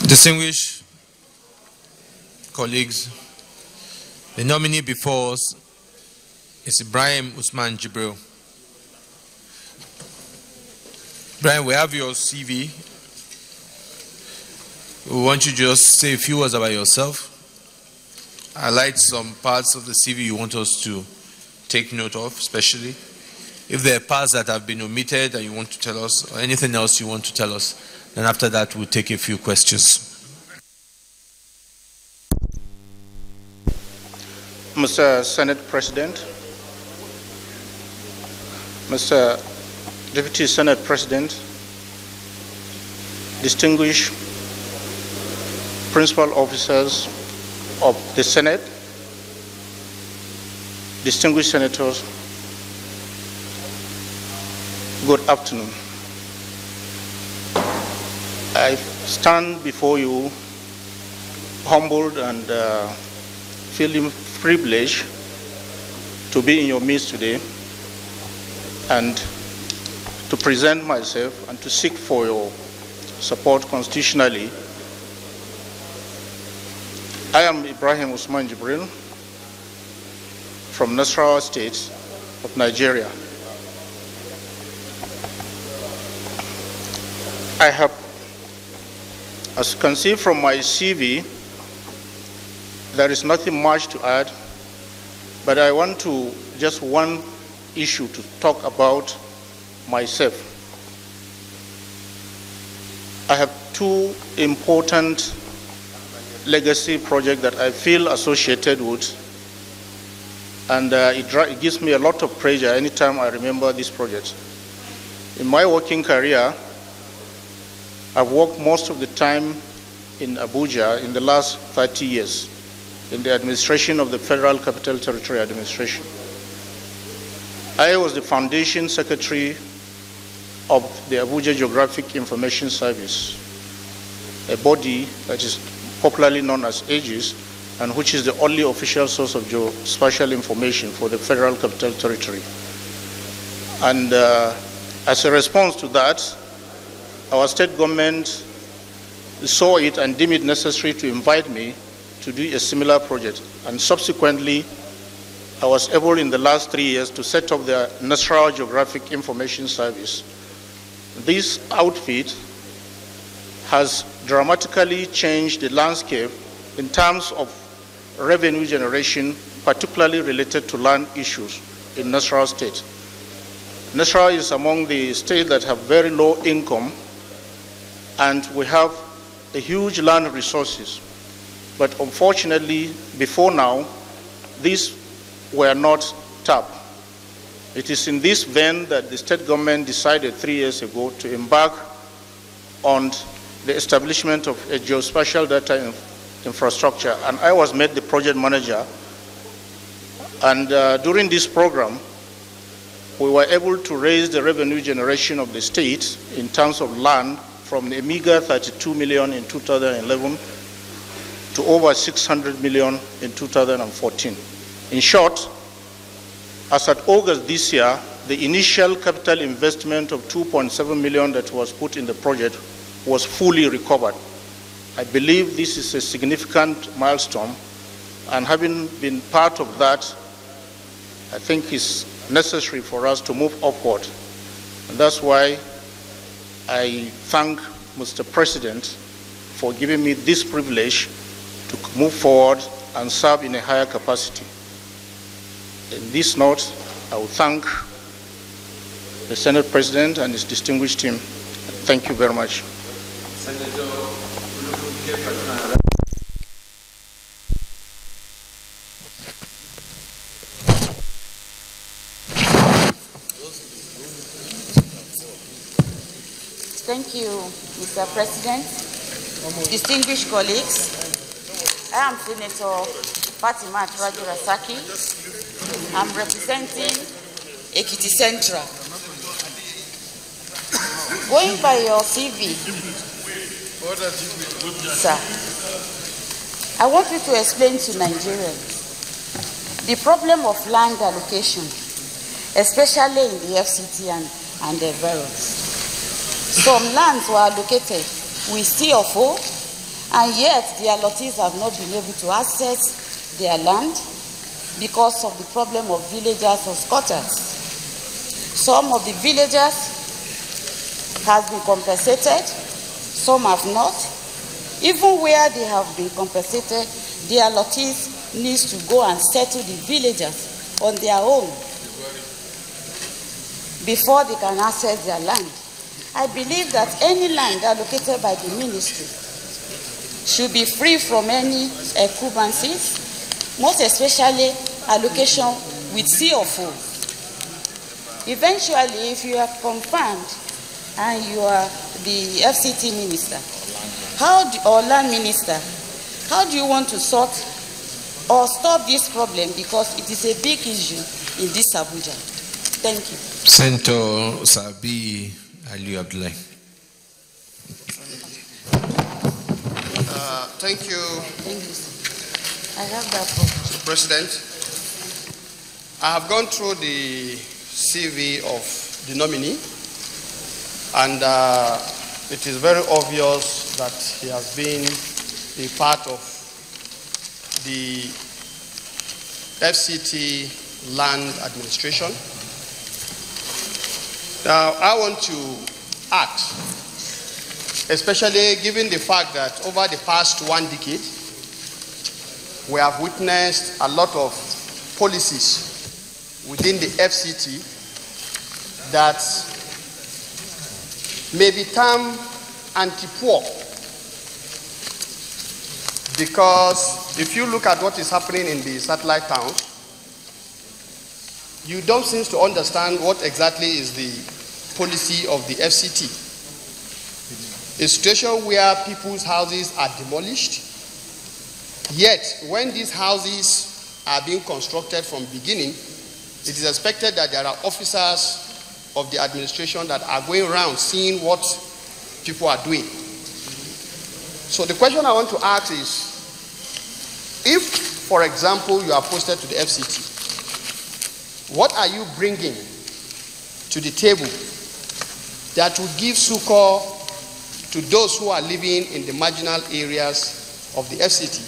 Distinguished colleagues, the nominee before us is Ibrahim Usman Jibril. Ibrahim, we have your CV. We want you to just say a few words about yourself. Highlight some parts of the CV you want us to take note of, especially. If there are parts that have been omitted and you want to tell us, or anything else you want to tell us, then after that we'll take a few questions. Mr. Senate President, Mr. Deputy Senate President, distinguished principal officers of the Senate, distinguished senators, good afternoon. I stand before you humbled and feeling privileged to be in your midst today and to present myself and to seek for your support constitutionally. I am Ibrahim Usman Jibril from Nasarawa State of Nigeria. I have, as you can see from my CV, there is nothing much to add, but I want to just one issue to talk about myself. I have two important legacy projects that I feel associated with, and it gives me a lot of pleasure anytime I remember this project. In my working career, I've worked most of the time in Abuja in the last 30 years in the administration of the Federal Capital Territory Administration. I was the foundation secretary of the Abuja Geographic Information Service, a body that is popularly known as AGIS, and which is the only official source of geospatial information for the Federal Capital Territory. And as a response to that, our state government saw it and deemed it necessary to invite me to do a similar project. And subsequently, I was able in the last 3 years to set up the Ministerial Geographic Information Service. This outfit has dramatically changed the landscape in terms of revenue generation, particularly related to land issues in Nasarawa State. Nasarawa is among the states that have very low income, and we have a huge land resources. But unfortunately, before now, these were not tapped. It is in this vein that the state government decided 3 years ago to embark on the establishment of a geospatial data infrastructure, and I was made the project manager. And during this program, we were able to raise the revenue generation of the state in terms of land from a meager 32 million in 2011 to over 600 million in 2014. In short, as at August this year, the initial capital investment of 2.7 million that was put in the project was fully recovered. I believe this is a significant milestone, and having been part of that, I think it's necessary for us to move upward. And that's why I thank Mr. President for giving me this privilege to move forward and serve in a higher capacity. In this note, I will thank the Senate President and his distinguished team. Thank you very much. Thank you, Mr. President. Distinguished colleagues, I am Senator Fatima Rajurasaki. I'm representing Ekiti Central. Going by your CV, sir, I want you to explain to Nigerians the problem of land allocation, especially in the FCT and the environs. Some lands were allocated with C of O, And yet, the allottees have not been able to access their land because of the problem of villagers or squatters. Some of the villagers have been compensated, some have not. Even where they have been compensated, the allottees need to go and settle the villagers on their own before they can access their land. I believe that any land allocated by the ministry should be free from any encumbrances, most especially allocation with C of O. Eventually, if you are confirmed and you are the FCT minister, or land minister, how do you want to sort or stop this problem, because it is a big issue in this Abuja? Thank you. Senator Sabi Ali Abdullah. Thank you. Thank you, sir. I have that problem. Mr. President. I have gone through the CV of the nominee, and it is very obvious that he has been a part of the FCT land administration. Now, I want to ask, especially given the fact that over the past 1 decade, we have witnessed a lot of policies within the FCT that may be termed anti-poor. Because if you look at what is happening in the satellite towns, you don't seem to understand what exactly is the policy of the FCT. A situation where people's houses are demolished, yet when these houses are being constructed from beginning, it is expected that there are officers of the administration that are going around seeing what people are doing. So the question I want to ask is, if, for example, you are posted to the FCT, what are you bringing to the table that will give succor to those who are living in the marginal areas of the FCT?